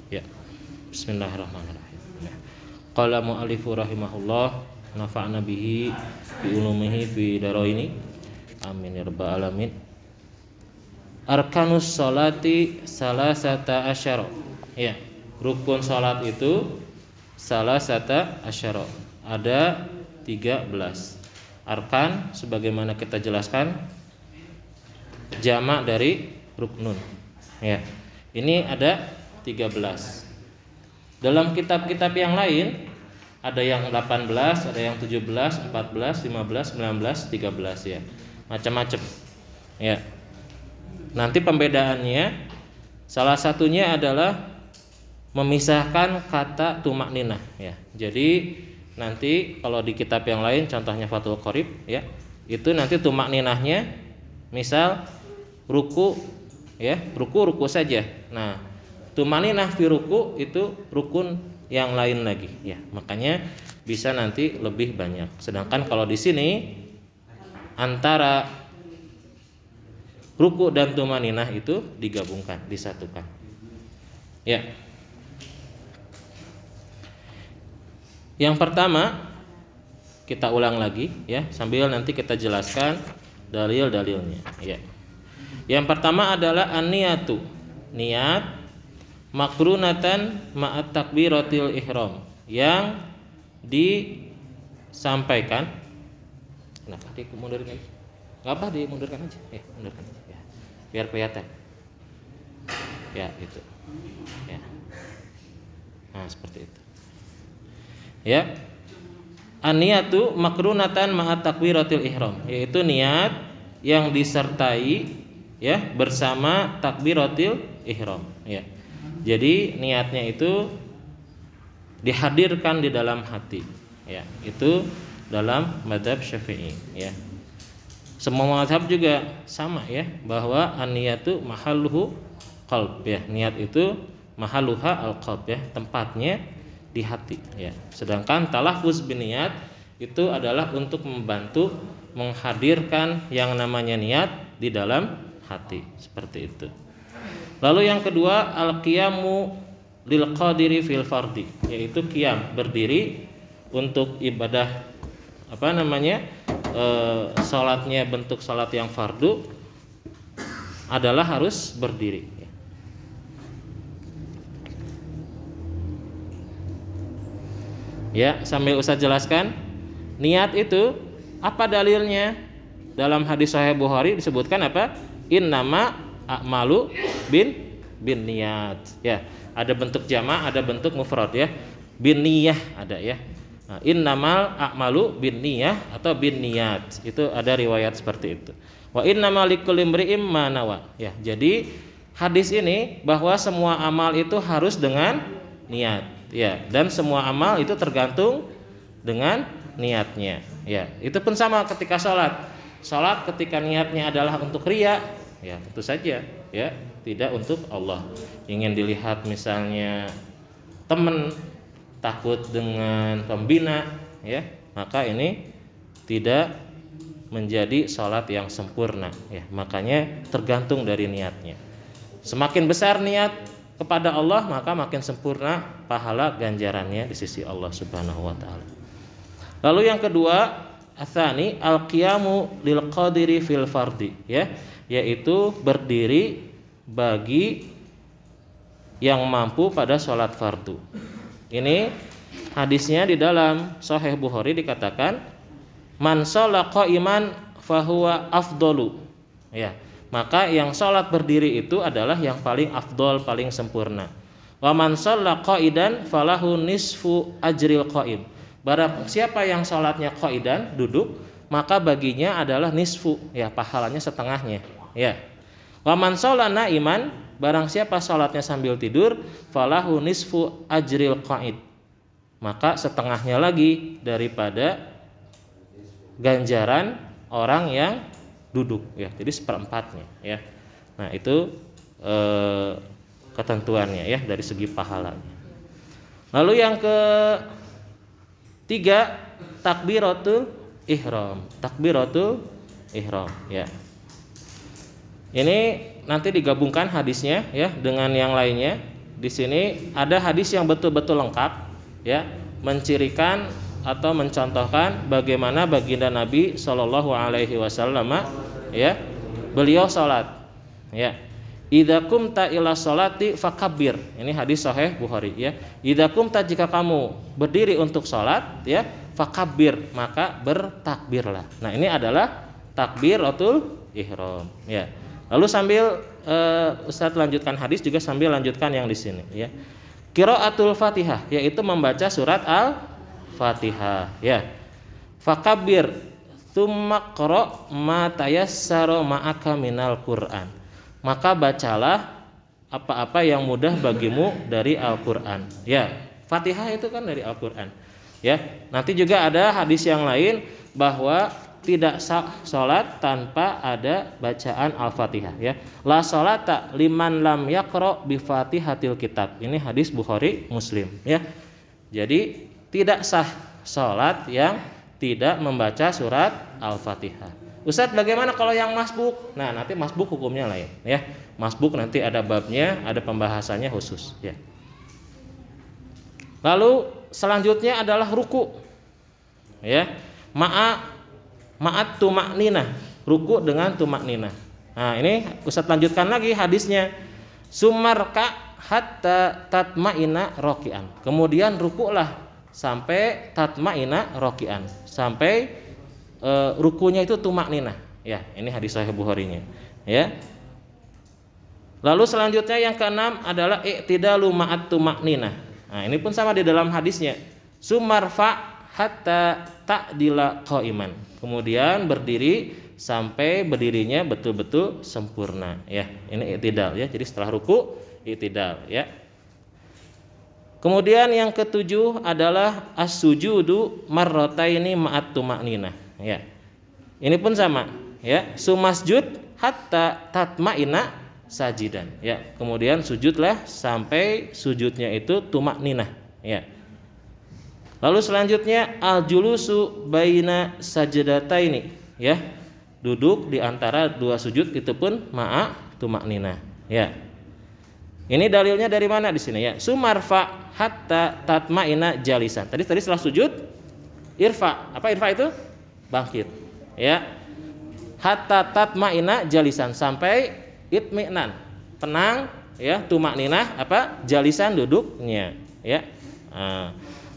Ya. Bismillahirrahmanirrahim. Ya. Qala mu'allifu rahimahullah nafa'na bihi bi ulumihi fi daraini. Amin ya rabbal alamin. Arkanus sholati salasata asyara. Ya. Rukun salat itu salasata asyara. Ada 13. Arkan sebagaimana kita jelaskan jamak dari ruknun. Ya. Ini ada 13. Dalam kitab-kitab yang lain ada yang 18, ada yang 17, 14, 15, 19, 13 ya. Macam-macam. Ya. Nanti pembedaannya salah satunya adalah memisahkan kata tumak ninah ya. Jadi nanti kalau di kitab yang lain contohnya Fathul Qorib ya, itu nanti tumak ninahnya misal ruku ya, ruku saja. Nah, tumaninah fi ruku itu rukun yang lain lagi ya. Makanya bisa nanti lebih banyak. Sedangkan kalau di sini antara ruku dan tumaninah itu digabungkan, disatukan. Ya. Yang pertama kita ulang lagi ya, sambil nanti kita jelaskan dalil-dalilnya ya. Yang pertama adalah an-niyatu. Niat makrunatan ma'at takbiratil ihram yang disampaikan. Kenapa dimundurin lagi? Enggak apa, dimundurkan aja. Ya, mundurkan aja ya. Biar kelihatan. Ya, itu. Ya. Nah, seperti itu. Ya. An-niyatu makrunatan ma'at takbiratil ihram, yaitu niat yang disertai ya bersama takbiratil ihram ya. Jadi niatnya itu dihadirkan di dalam hati ya. Itu dalam mazhab Syafi'i ya. Semua mazhab juga sama ya, bahwa an-niyatu mahalluhu qalb ya. Niat itu mahalluha al-qalb ya, tempatnya di hati ya. Sedangkan talaffuz biniyat itu adalah untuk membantu menghadirkan yang namanya niat di dalam hati, seperti itu. Lalu yang kedua al-qiyamu lil qadiri fil fardi, yaitu qiyam, berdiri untuk ibadah salatnya bentuk salat yang fardu adalah harus berdiri. Ya, sambil Ustaz jelaskan, niat itu apa dalilnya? Dalam hadis Sahih Bukhari disebutkan apa? Innama a'malu bin niyat. Ya, ada bentuk jamak, ada bentuk mufrad ya. Bin niyah ada ya. Nah, innamal a'malu bin niyah atau bin niyat. Itu ada riwayat seperti itu. Wa innamal likulli imri'in ma nawa. Ya, jadi hadis ini bahwa semua amal itu harus dengan niat. Ya, dan semua amal itu tergantung dengan niatnya. Ya, itu pun sama ketika sholat. Sholat ketika niatnya adalah untuk riya, ya tentu saja ya, tidak untuk Allah. Ingin dilihat misalnya teman, takut dengan pembina ya, maka ini tidak menjadi sholat yang sempurna ya. Makanya tergantung dari niatnya. Semakin besar niat kepada Allah, maka makin sempurna pahala ganjarannya di sisi Allah Subhanahu wa taala. Lalu yang kedua, atsani al-qiyamu lil qadiri fil fardi ya, yaitu berdiri bagi yang mampu pada sholat fardu. Ini hadisnya di dalam Sahih Bukhari dikatakan man shalla qa'iman fahuwa afdalu. Ya. Maka yang sholat berdiri itu adalah yang paling afdol, paling sempurna. Wa man shalla qa'idan falahu nisfu ajril qa'im. Barang siapa yang sholatnya qa'idan, duduk, maka baginya adalah nisfu, ya pahalanya setengahnya. Ya. Wa man shalla na'iman, barang siapa sholatnya sambil tidur, falahu nisfu ajril qa'id. Maka setengahnya lagi daripada ganjaran orang yang duduk ya, jadi seperempatnya ya. Nah itu ketentuannya ya dari segi pahalanya. Lalu yang ketiga takbiratul ihram. Takbiratul ihram ya. Ini nanti digabungkan hadisnya ya dengan yang lainnya. di sini ada hadis yang betul-betul lengkap ya, mencirikan atau mencontohkan bagaimana baginda Nabi Shallallahu alaihi wasallam ya, beliau salat ya. Idza qumta ila sholati fakabbir. Ini hadis sahih Bukhari ya. Idza qumta, jika kamu berdiri untuk salat ya, fakabbir, maka bertakbirlah. Nah, ini adalah takbiratul ihram ya. Lalu sambil Ustaz lanjutkan hadis juga sambil lanjutkan yang di sini ya. Qiraatul Fatihah, yaitu membaca surat Al-Fatihah ya. Fakabbir tsumma qra ma tayassara ma'aka minal Qur'an. Maka bacalah apa-apa yang mudah bagimu dari Al-Qur'an. Ya, Fatihah itu kan dari Al-Qur'an. Ya, nanti juga ada hadis yang lain bahwa tidak sah salat tanpa ada bacaan Al-Fatihah ya. La salata liman lam yaqra bi Fatihatil kitab. Ini hadis Bukhari Muslim ya. Jadi tidak sah salat yang tidak membaca surat Al-Fatihah. Ustadz, bagaimana kalau yang masbuk? Nah, nanti masbuk hukumnya lain ya. Masbuk nanti ada babnya, ada pembahasannya khusus ya. Lalu selanjutnya adalah ruku ya. Ma'at tumakninah, ruku dengan tumakninah. Nah, ini Ustadz lanjutkan lagi hadisnya. Sumarka hatta tatma'ina rokian. Kemudian rukulah sampai tatma'ina rokian, sampai rukunya itu tumakninah ya. Ini hadis sahih Bukhari-nya ya. Lalu selanjutnya yang keenam adalah i'tidalu ma'at tumakninah. Nah, ini pun sama di dalam hadisnya. Sumarfa hatta ta'dila qa'iman. Kemudian berdiri sampai berdirinya betul-betul sempurna ya. Ini i'tidal ya. Jadi setelah ruku i'tidal ya. Kemudian yang ketujuh adalah as-sujudu marrataini ma'at tumakninah ya. Ini pun sama ya. Sumasjud hatta tatma'ina sajidan ya. Kemudian sujudlah sampai sujudnya itu tumakninah ya. Lalu selanjutnya al-julusu baina sajdataini ya. Duduk di antara dua sujud itu pun ma'a tumakninah ya. Ini dalilnya dari mana di sini ya? Sumarfa hatta tatma'ina jalisan. Tadi setelah sujud irfa. Apa irfa itu? Bangkit ya. Hatta tatma'ina jalisan, sampai itmi'nan, tenang ya. Tumakninah apa? Jalisan, duduknya ya.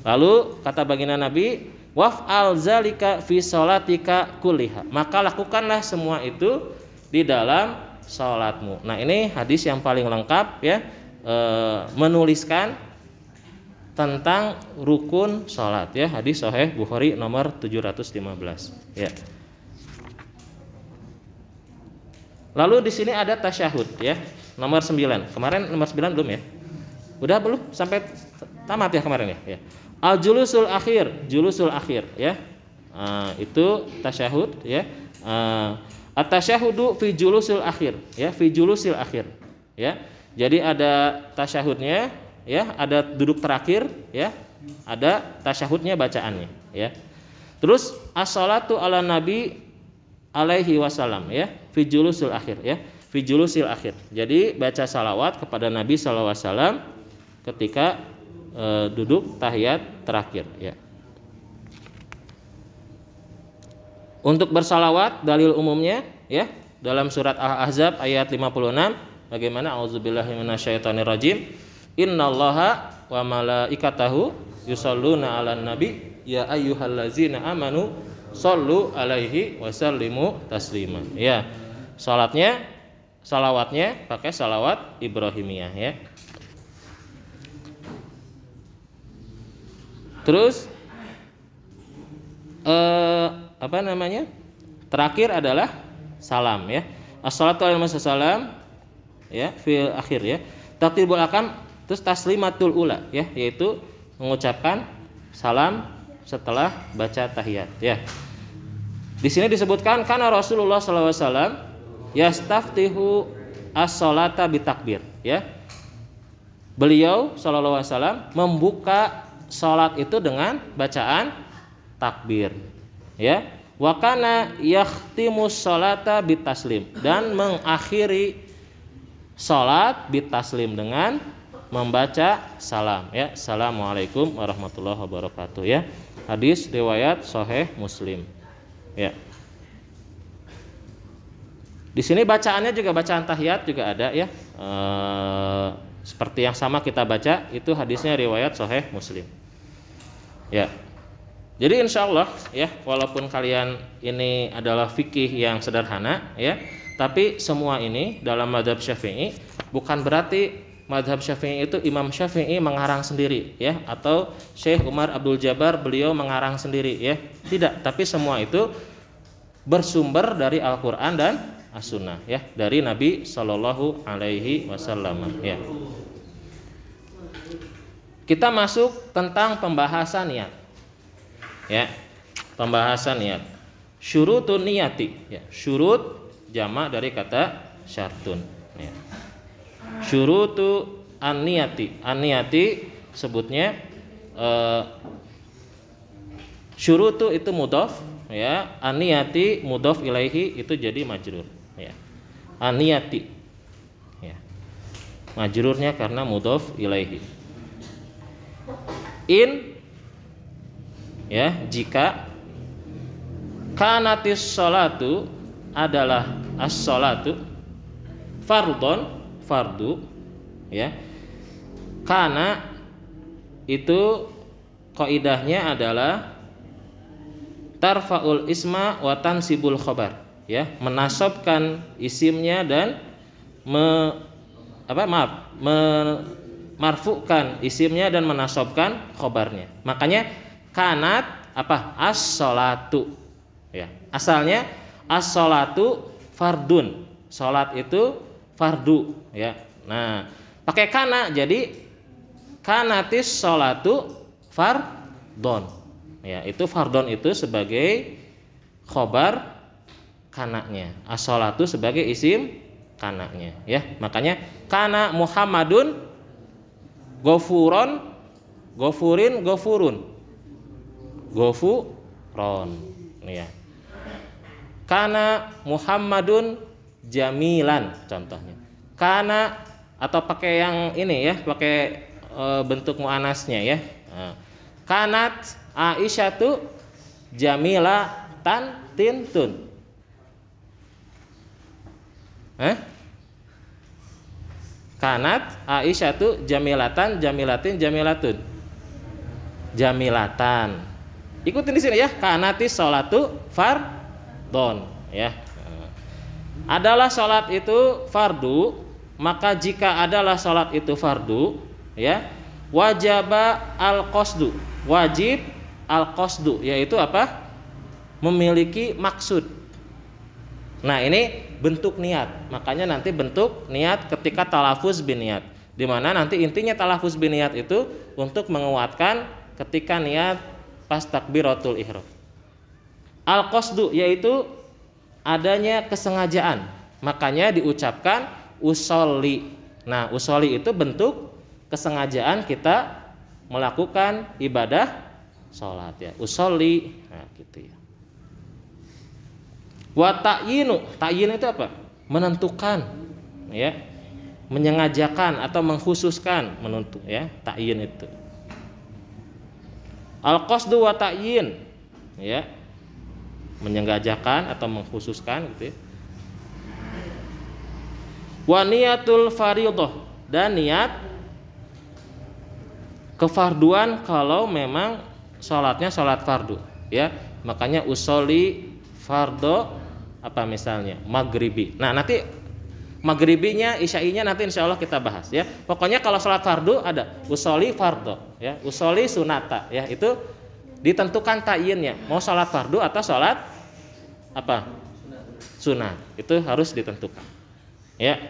Lalu kata baginda Nabi, waf'al zalika fi sholatika kulliha. Maka lakukanlah semua itu di dalam salatmu. Nah, ini hadis yang paling lengkap ya, menuliskan tentang rukun salat ya. Hadis sahih Bukhari nomor 715 ya. Lalu di sini ada tasyahud ya, nomor 9. Kemarin nomor 9 belum ya? Udah belum? Sampai tamat ya kemarin ya? Ya. Al-julusul akhir, julusul akhir ya. Itu tasyahud ya. At-tasyahudu fi julusil akhir ya, fi julusil akhir ya. Jadi ada tasyahudnya ya, ada duduk terakhir ya, ada tasyahudnya bacaannya ya. Terus as-salatu ala nabi alaihi wasallam ya, fi julusil akhir ya, fi julusil akhir. Jadi baca salawat kepada Nabi sallallahu alaihi wasallam ketika duduk tahiyat terakhir ya. Untuk bersalawat dalil umumnya ya, dalam surat Al-Ahzab ayat 56, bagaimana? Auzubillahi minasyaitonirrajim. Innallaha wa malaikatahu yusholluna 'alan nabi ya ayyuhallazina amanu shollu alaihi wasallimu taslima. Ya. Salatnya, salawatnya pakai salawat Ibrahimiyah ya. Terus apa namanya? Terakhir adalah salam ya. Assalatu alaihi wasallam ya, fil akhir ya. Takbirul akam, terus taslimatul ula ya, yaitu mengucapkan salam setelah baca tahiyat ya. Di sini disebutkan karena Rasulullah sallallahu alaihi wasallam yastaftihu as-salata bitakbir ya. Beliau sallallahu alaihi wasallam membuka salat itu dengan bacaan takbir ya. Wa kana yakhtimus salata bitaslim, dan mengakhiri salat bitaslim dengan membaca salam ya. Assalamualaikum warahmatullahi wabarakatuh ya. Hadis riwayat Sahih Muslim. Ya. Di sini bacaannya juga bacaan tahiyat juga ada ya. Seperti yang sama kita baca itu hadisnya riwayat Sahih Muslim. Ya. Jadi insya Allah ya, walaupun kalian ini adalah fikih yang sederhana ya, tapi semua ini dalam mazhab Syafi'i bukan berarti mazhab Syafi'i itu Imam Syafi'i mengarang sendiri ya, atau Syekh Umar Abdul Jabbar beliau mengarang sendiri ya. Tidak, tapi semua itu bersumber dari Al-Qur'an dan As-Sunnah ya, dari Nabi Shallallahu alaihi wasallam ya. Kita masuk tentang pembahasan niat. Ya, pembahasan niat. Syurutun niyati. Ya, syurut jamak dari kata syartun. Ya. Syurutu an-niyati. An-niyati sebutnya syurutu itu mudhaf, ya. An-niyati mudhaf ilaihi itu jadi majrur. Ya. An-niyati. Ya. Majrurnya karena mudhaf ilaihi. In ya, jika kanatis sholatu adalah as-sholatu fardhon, fardu ya. Kana itu kaidahnya adalah tarfaul isma wa tansibul khabar ya, menasabkan isimnya dan marfukan isimnya dan menasabkan khabarnya. Makanya kanat apa? As-sholatu ya. Asalnya as-sholatu fardun. Salat itu fardu ya. Nah, pakai kana jadi kanatis sholatu fardon. Ya, itu fardon itu sebagai khobar kananya. As-sholatu sebagai isim kananya ya. Makanya kana Muhammadun gofuron, gofurin, gofurun. Gofuron ya. Kana Muhammadun jamilan contohnya. Kana atau pakai yang ini ya, pakai bentuk muannasnya ya. Kanat Aisyatu jamilatan tintun. Kanat Aisyatu jamilatan jamilatin jamilatun. Jamilatan. Ikutin di sini ya, kanatis sholatu fardhon ya. Adalah salat itu fardu, maka jika adalah salat itu fardu ya, wajaba al-qasdu, wajib al-qasdu, yaitu apa? Memiliki maksud. Nah, ini bentuk niat. Makanya nanti bentuk niat ketika talafuz bin niat, di mana nanti intinya talafuz bin niat itu untuk menguatkan ketika niat pas takbiratul ihram. Al-qasdu yaitu adanya kesengajaan. Makanya diucapkan usolli. Nah, usolli itu bentuk kesengajaan kita melakukan ibadah salat ya. Usolli. Nah, gitu ya. Wa ta'yinu. Ta'yin itu apa? Menentukan ya. Menyengajakan atau mengkhususkan, menentu ya. Ta'yin itu. Al-qasdu wa ta'yin ya, menyengajakan atau mengkhususkan gitu ya. Wa niyatul fardhah, dan niat kefarduan kalau memang salatnya salat fardu ya. Makanya usolli fardhu apa misalnya maghribi. Nah, nanti maghribinya, isya'inya nanti insya Allah kita bahas ya. Pokoknya kalau sholat fardu ada usolli fardhu ya, usolli sunata ya, itu ditentukan ta'yinnya mau sholat fardu atau sholat apa? Sunat. Itu harus ditentukan ya.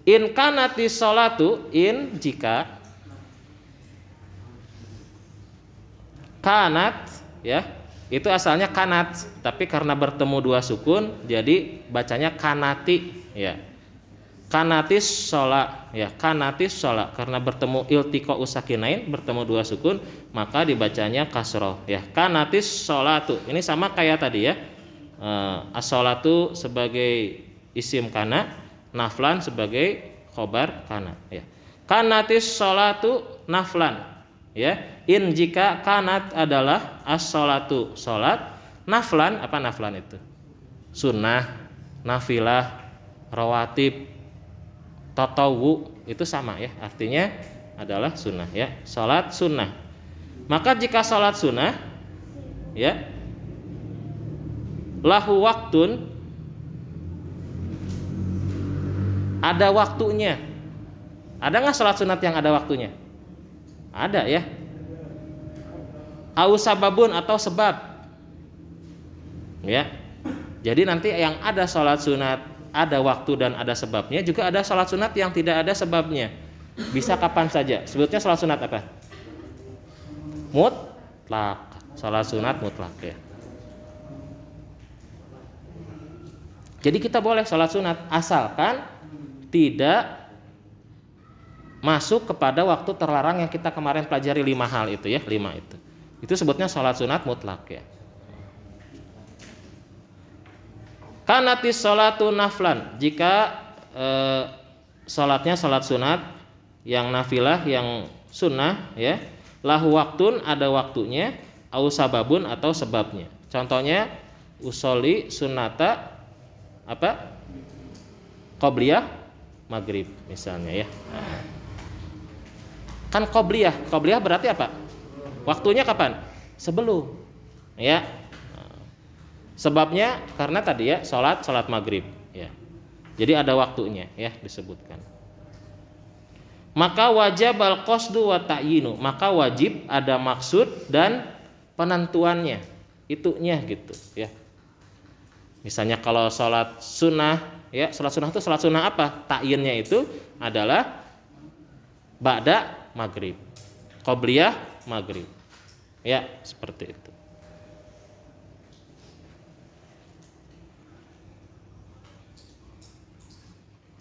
In kanati sholatu, in jika kanat ya, itu asalnya kanat, tapi karena bertemu dua sukun jadi bacanya kanati ya. Kanatis sholat ya, kanatis sholat karena bertemu iltiqa usakinain, bertemu dua sukun, maka dibacanya kasroh ya. Kanatis sholatu ini sama kayak tadi ya. As-sholatu sebagai isim kana, naflan sebagai khobar kanat ya. Kanatis sholatu naflan ya. In jika kanat adalah as-sholatu salat, naflan apa naflan itu? Sunnah, nafilah, rawatib, tatawu itu sama ya. Artinya adalah sunnah ya. Salat sunnah. Maka jika salat sunnah ya lahu waktun ada waktunya. Ada nggak salat sunat yang ada waktunya? Ada ya. Au sababun atau sebab. Ya. Jadi nanti yang ada salat sunat ada waktu dan ada sebabnya, juga ada salat sunat yang tidak ada sebabnya. Bisa kapan saja. Sebutnya salat sunat apa? Mutlak. Salat sunat mutlak ya. Jadi kita boleh salat sunat asalkan tidak masuk kepada waktu terlarang yang kita kemarin pelajari 5 hal itu ya, 5 itu. Itu sebutnya salat sunat mutlak ya. Kanatis salatu naflan, jika salatnya salat sunat yang nafilah yang sunnah ya, lahu waktun ada waktunya, au sababun atau sebabnya. Contohnya usolli sunnata apa? Qobliyah maghrib misalnya ya. Kan qobliyah berarti apa? Waktunya kapan? Sebelum ya. Sebabnya karena tadi ya salat maghrib ya. Jadi ada waktunya ya disebutkan. Maka wajib al-qasdu wa ta'yinu, maka wajib ada maksud dan penentuannya, itunya gitu ya. Misalnya kalau salat sunnah ya, salat sunnah itu salat sunnah apa? Ta'yinnya itu adalah ba'da maghrib, qobliyah maghrib ya, seperti itu.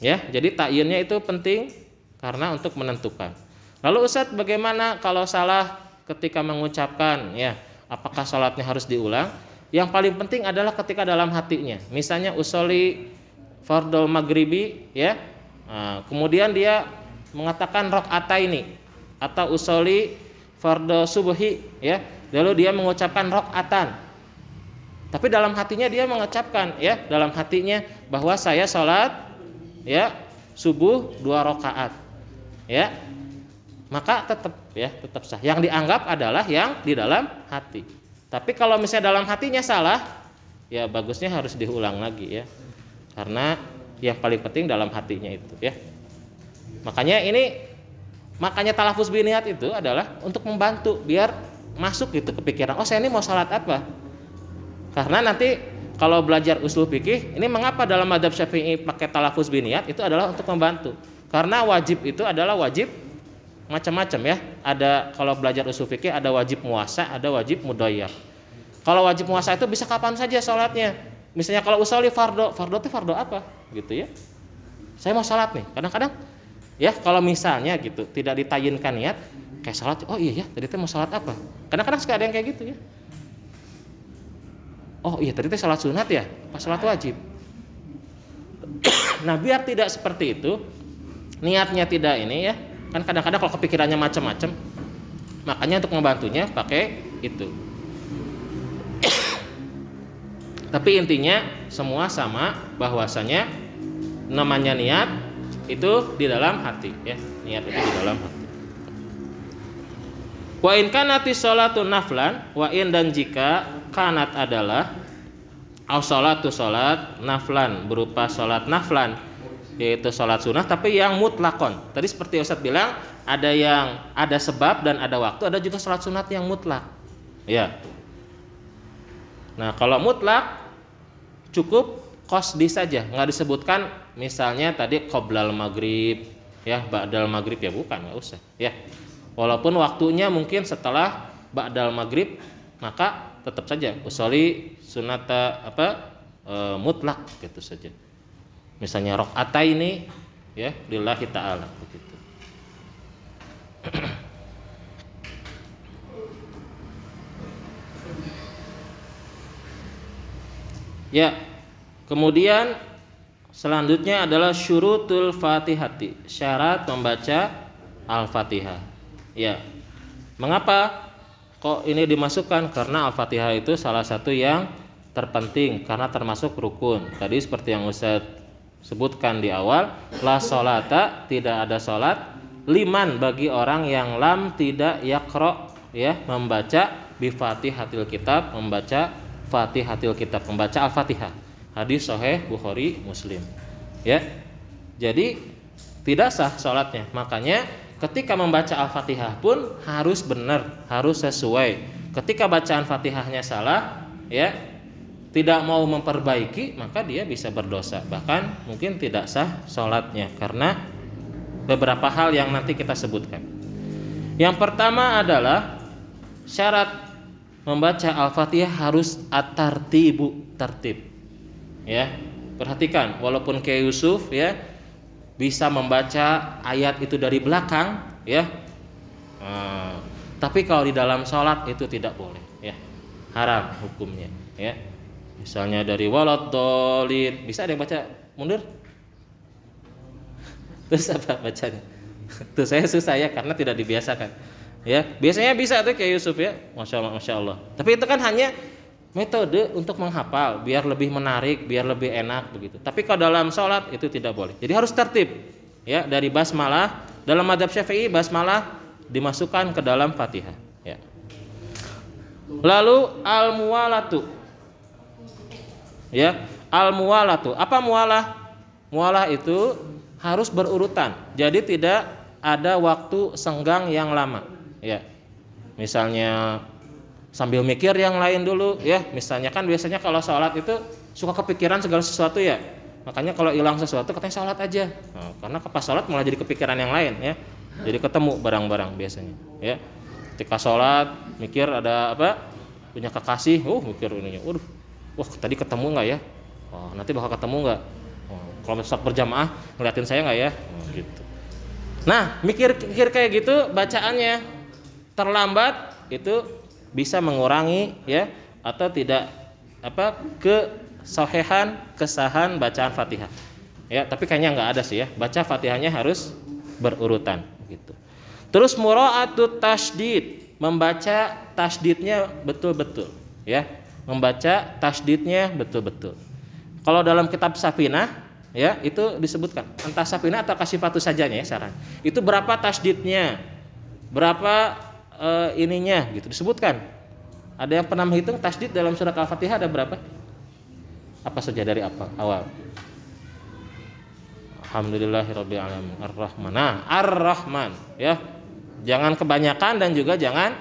Ya, jadi ta'yinnya itu penting karena untuk menentukan. Lalu Ustadz, bagaimana kalau salah ketika mengucapkan ya, apakah salatnya harus diulang? Yang paling penting adalah ketika dalam hatinya. Misalnya usolli fardhu maghribi ya. Nah, kemudian dia mengatakan rakaataini atau usolli fardhu subhi ya. Lalu dia mengucapkan rakaatan. Tapi dalam hatinya dia mengucapkan ya, dalam hatinya bahwa saya salat ya subuh 2 rakaat ya, maka tetap sah. Yang dianggap adalah yang di dalam hati. Tapi kalau misalnya dalam hatinya salah, ya bagusnya harus diulang lagi ya, karena yang paling penting dalam hatinya itu ya. Makanya talafuz biniyat itu adalah untuk membantu biar masuk gitu kepikiran, oh saya ini mau salat apa. Karena nanti kalau belajar usul fikih, ini mengapa dalam madzhab Syafi'i pakai talafuz biniyat, itu adalah untuk membantu. Karena wajib itu adalah wajib macam-macam ya. Ada kalau belajar usul fikih ada wajib muwassa, ada wajib mudhayyaq. Kalau wajib muwassa itu bisa kapan saja salatnya. Misalnya kalau usolli fardhu itu fardhu apa gitu ya. Saya mau salat nih. Kadang-kadang ya kalau misalnya gitu tidak ditayinkan niat kayak salat, oh iya ya, tadi teh mau salat apa? Kadang-kadang suka ada yang kayak gitu ya. Oh iya tadi itu salat sunat ya, pas salat wajib. Nah biar tidak seperti itu, niatnya tidak ini ya, kan kadang-kadang kalau kepikirannya macam-macam, makanya untuk membantunya pakai itu. Tapi intinya semua sama, bahwasanya namanya niat itu di dalam hati ya, niat itu di dalam hati. Wa in kanatis sholatu naflan, wa in dan jika kanat adalah au sholatu sholat naflan berupa sholat naflan yaitu sholat sunnah tapi yang mutlakon. Tadi seperti Ustadz bilang ada yang ada sebab dan ada waktu, ada juga sholat sunat yang mutlak ya. Nah kalau mutlak cukup qasdi saja, nggak disebutkan misalnya tadi qoblal maghrib ya, ba'dal maghrib ya, bukan, nggak usah ya. Walaupun waktunya mungkin setelah ba'dal maghrib, maka tetap saja usolli sunata mutlak gitu saja. Misalnya rakaataini ya lillahi ta'ala begitu. Ya. Kemudian Selanjutnya adalah syurutul Fatihati, syarat membaca Al-Fatihah. Ya. Mengapa kok ini dimasukkan? Karena Al-Fatihah itu salah satu yang terpenting karena termasuk rukun. Tadi seperti yang Ustaz sebutkan di awal, la sholata, tidak ada salat, liman, bagi orang yang lam tidak yaqra, ya, membaca bi Fatihatil Kitab, membaca Fatihatil Kitab, membaca Al-Fatihah. Hadis sahih Bukhari Muslim. Ya. Jadi tidak sah salatnya. Makanya ketika membaca Al-Fatihah pun harus benar, harus sesuai. Ketika bacaan Fatihahnya salah, ya, tidak mau memperbaiki, maka dia bisa berdosa. Bahkan mungkin tidak sah salatnya karena beberapa hal yang nanti kita sebutkan. Yang pertama adalah syarat membaca Al-Fatihah harus at-tartibu, tertib. Ya, perhatikan, walaupun kayak Yusuf, ya, bisa membaca ayat itu dari belakang, ya, tapi kalau di dalam sholat itu tidak boleh, ya, haram hukumnya, ya. Misalnya dari waladhdallin, bisa ada yang baca mundur? Terus apa bacanya? Tuh saya susah ya karena tidak dibiasakan, ya. Biasanya bisa tuh kayak Yusuf, ya, masya Allah. Tapi itu kan hanya metode untuk menghafal biar lebih menarik, biar lebih enak begitu. Tapi kalau dalam sholat itu tidak boleh. Jadi harus tertib, ya. Dari basmalah, dalam madzhab Syafi'i basmalah dimasukkan ke dalam Fatihah, ya. Lalu al-muwalatu, ya, al-muwalatu. Apa muwalah? Muwalah itu harus berurutan. Jadi tidak ada waktu senggang yang lama, ya. Misalnya sambil mikir yang lain dulu, ya. Misalnya kan biasanya kalau sholat itu suka kepikiran segala sesuatu, ya. Makanya kalau hilang sesuatu katanya sholat aja. Nah, karena pas sholat malah jadi kepikiran yang lain, ya. Jadi ketemu barang-barang biasanya, ya. Ketika sholat mikir ada apa, punya kekasih, mikir ininya, wah tadi ketemu nggak ya? Oh, nanti bakal ketemu nggak? Oh, kalau sholat berjamaah ngeliatin saya nggak ya? Gitu. Nah, mikir kayak gitu, bacaannya terlambat itu bisa mengurangi, ya, atau tidak kesahan bacaan Fatihah, ya. Tapi kayaknya nggak ada sih, ya, baca Fatihahnya harus berurutan gitu. Terus mura'atut tasydid, membaca tasydidnya betul-betul, ya, membaca tasydidnya betul-betul. Kalau dalam kitab Safinah, ya, itu disebutkan entah Safinah atau Kasifatus sajanya, ya, saran itu berapa tasydidnya, berapa ininya gitu disebutkan. Ada yang pernah menghitung tasydid dalam surat Al-Fatihah ada berapa? Apa saja dari apa? Awal. Alhamdulillahirabbil alamin, Ar-Rahman. Nah, Ar-Rahman, ya. Jangan kebanyakan dan juga jangan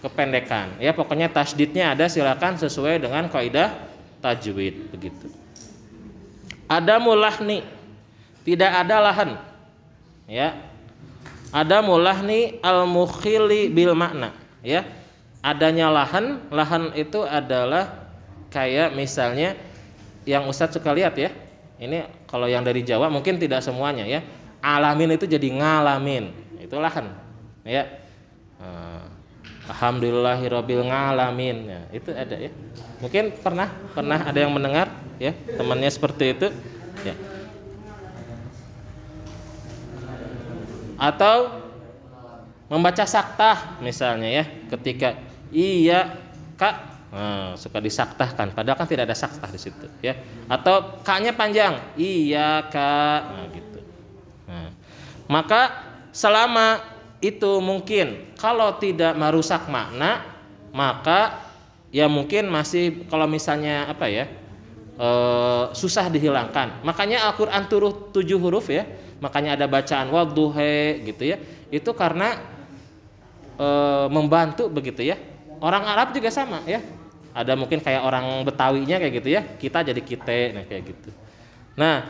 kependekan. Ya, pokoknya tasydidnya ada, silakan sesuai dengan kaidah tajwid begitu. Ada mulahni, tidak ada lahan. Ya. Ada mulahni al-mukhili bil makna, ya. Adanya lahan itu adalah kayak misalnya yang Ustadz suka lihat, ya. Ini kalau yang dari Jawa mungkin tidak semuanya, ya. Alamin itu jadi ngalamin, itu lahan, ya. Alhamdulillahirabbil ngalamin, ya, itu ada, ya. Mungkin pernah ada yang mendengar, ya, temannya seperti itu, ya. Atau membaca saktah misalnya, ya, ketika iya kak, suka disaktahkan padahal kan tidak ada saktah di situ, ya. Atau kaknya panjang, iya kak, gitu. Maka selama itu mungkin kalau tidak merusak makna, maka ya mungkin masih, kalau misalnya apa, ya, susah dihilangkan. Makanya Al-Quran turun 7 huruf, ya. Makanya ada bacaan wadduhe gitu, ya. Itu karena membantu begitu, ya. Orang Arab juga sama, ya. Ada mungkin kayak orang Betawinya kayak gitu, ya. Kita jadi kite, nah kayak gitu. Nah,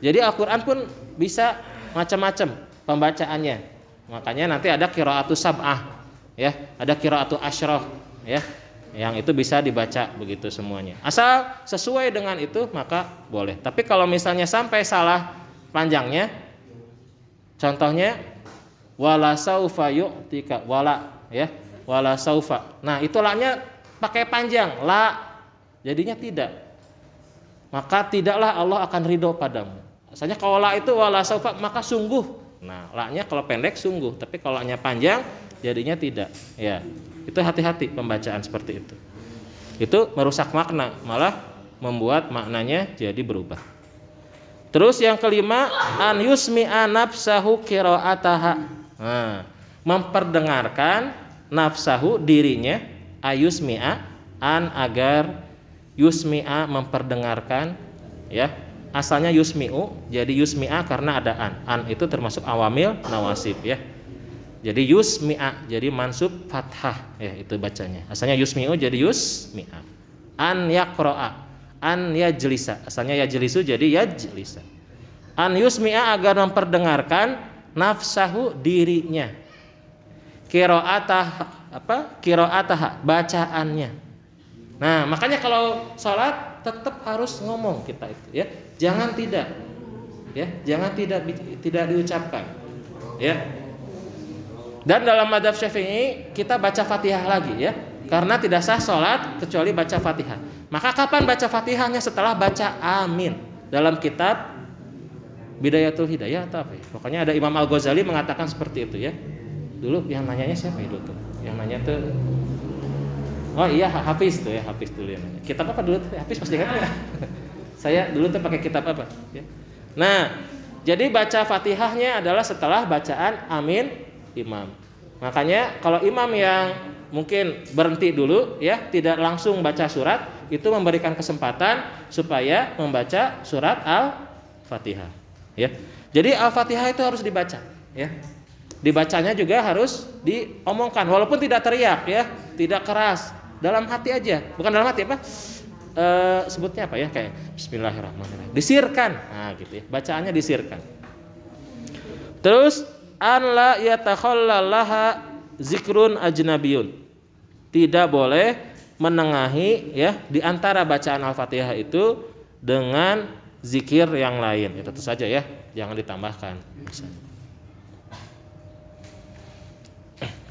jadi Al-Quran pun bisa macam-macam pembacaannya. Makanya nanti ada qiraatus sab'ah, ya. Ada qiraatus asyrah, ya. Yang itu bisa dibaca begitu semuanya. Asal sesuai dengan itu maka boleh. Tapi kalau misalnya sampai salah panjangnya, contohnya wala saufa yu'tika, wala, ya, wala saufa. Nah, itu la-nya pakai panjang, la, jadinya tidak. maka tidaklah Allah akan ridho padamu. Asalnya kalau la itu wala saufa, maka sungguh. Nah, la-nya kalau pendek sungguh, tapi kalau la-nya panjang jadinya tidak. Ya, itu hati-hati pembacaan seperti itu. Itu merusak makna, malah membuat maknanya jadi berubah. Terus yang kelima, an yusmi'a nafsahu qira'ataha. Nah, memperdengarkan nafsahu dirinya, ayusmi'a an agar yusmi'a memperdengarkan, ya. Asalnya yusmi'u, jadi yusmi'a karena ada an. An itu termasuk awamil nawasib, ya. Jadi yusmi'a jadi mansub fathah, ya itu bacanya. Asalnya yusmi'u jadi yusmi'a. An yaqra'a, an yajlisa. Asalnya yajlisu jadi yajlisa. An yusmi'a agar memperdengarkan nafsahu dirinya. Qira'atah qira'ataha bacaannya. Nah, makanya kalau sholat tetap harus ngomong kita itu, ya. Jangan tidak. Ya, jangan tidak diucapkan. Ya. Dan dalam madzhab Syafi'i kita baca Fatihah lagi, ya. Karena tidak sah sholat kecuali baca Fatihah. Maka kapan baca Fatihahnya? Setelah baca amin. Dalam kitab Bidayatul Hidayah atau apa ya? Pokoknya ada Imam Al-Ghazali mengatakan seperti itu, ya. Dulu yang nanyanya siapa itu tuh? Yang nanya tuh, oh iya Hafiz tuh, ya, Hafiz dulu yang nanya. Kitab apa dulu tuh? Hafiz pasti ingat ya. Saya dulu tuh pakai kitab apa? Ya. Nah, jadi baca Fatihahnya adalah setelah bacaan amin imam. Makanya kalau imam yang mungkin berhenti dulu, ya, tidak langsung baca surat, itu memberikan kesempatan supaya membaca surat Al-Fatihah, ya. Jadi Al-Fatihah itu harus dibaca, ya. Dibacanya juga harus diomongkan walaupun tidak teriak, ya, tidak keras, dalam hati aja. Bukan dalam hati apa? Sebutnya apa ya, kayak Bismillahirrahmanirrahim. Disirkan. Nah, gitu ya. Bacaannya disirkan. Terus an la yatakhallalaha zikrun ajnabiyun. Tidak boleh menengahi, ya, di antara bacaan Al-Fatihah itu dengan zikir yang lain. Ya, tentu saja, ya, jangan ditambahkan misalnya.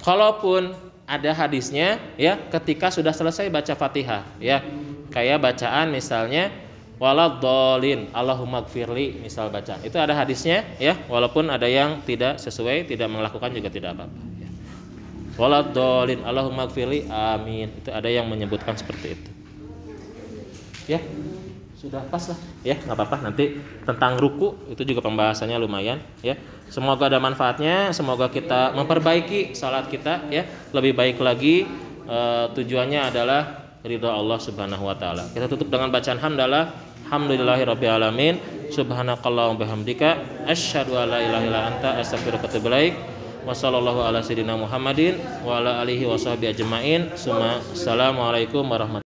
Kalaupun ada hadisnya, ya, ketika sudah selesai baca Fatihah, ya, kayak bacaan misalnya waladhdallin Allahumma gfirli, misal bacaan itu ada hadisnya, ya, walaupun ada yang tidak sesuai, tidak melakukan juga tidak apa-apa, ya. Waladhdallin Allahumma gfirli amin, itu ada yang menyebutkan seperti itu, ya. Sudah pas lah, ya, nggak apa-apa. Nanti tentang ruku itu juga pembahasannya lumayan, ya. Semoga ada manfaatnya, semoga kita memperbaiki salat kita, ya, lebih baik lagi. Tujuannya adalah ridha Allah Subhanahu wa taala. Kita tutup dengan bacaan hamdalah, hamdulillahirabbil alamin, subhanakallahumma bihamdika asyhadu an la ilaha illa anta astaghfiruka wa atubu ilaik. Wa sallallahu ala sayyidina Muhammadin wa ala alihi washabihi ajmain. Assalamualaikum warahmatullahi